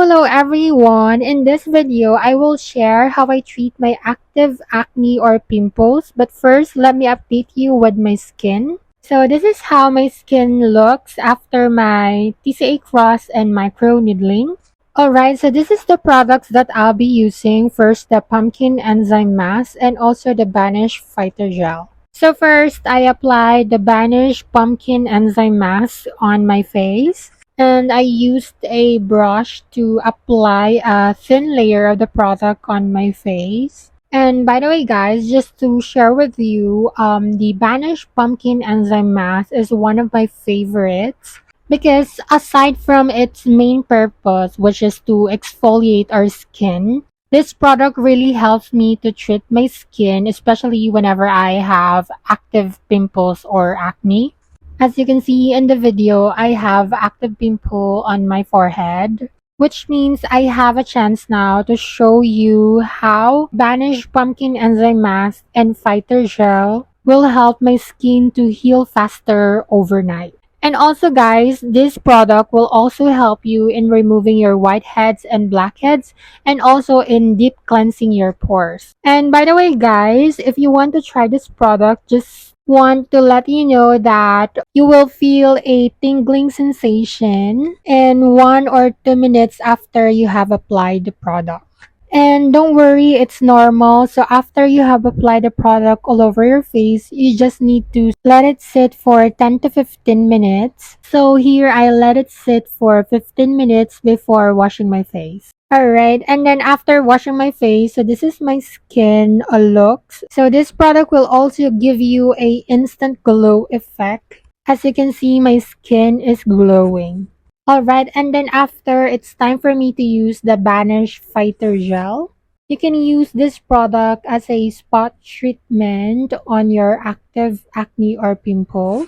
Hello everyone. In this video, I will share how I treat my active acne or pimples. But first, let me update you with my skin. So this is how my skin looks after my TCA cross and micro needling. Alright, so this is the products that I'll be using. First, the pumpkin enzyme mask and also the Banish fighter gel. So first, I applied the Banish pumpkin enzyme mask on my face. And I used a brush to apply a thin layer of the product on my face. And by the way, guys, just to share with you, the Banish Pumpkin Enzyme Mask is one of my favorites because aside from its main purpose, which is to exfoliate our skin, this product really helps me to treat my skin, especially whenever I have active pimples or acne. As you can see in the video, I have active pimple on my forehead, which means I have a chance now to show you how Banish Pumpkin Enzyme Mask and Fighter Gel will help my skin to heal faster overnight. And also guys, this product will also help you in removing your whiteheads and blackheads and also in deep cleansing your pores. And by the way guys, if you want to try this product, just want to let you know that you will feel a tingling sensation in 1 or 2 minutes after you have applied the product. And don't worry, it's normal. So after you have applied the product all over your face, you just need to let it sit for 10 to 15 minutes. So here I let it sit for 15 minutes before washing my face. Alright, and then after washing my face, so this is my skin looks. So this product will also give you a instant glow effect. As you can see, my skin is glowing. Alright, and then after, it's time for me to use the Banish Fighter Gel. You can use this product as a spot treatment on your active acne or pimples,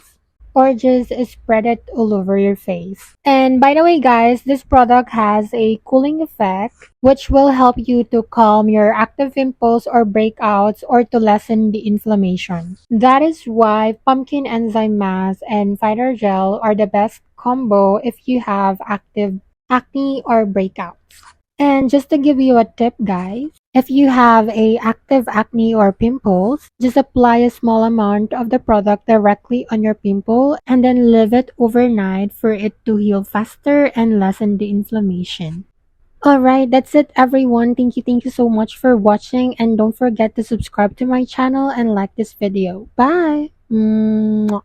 or just spread it all over your face. And by the way guys, this product has a cooling effect which will help you to calm your active pimples or breakouts or to lessen the inflammation. That is why pumpkin enzyme mask and fighter gel are the best combo if you have active acne or breakouts. And just to give you a tip guys, if you have a active acne or pimples, just apply a small amount of the product directly on your pimple and then leave it overnight for it to heal faster and lessen the inflammation. Alright, that's it everyone. Thank you so much for watching, and don't forget to subscribe to my channel and like this video. Bye! Mwah.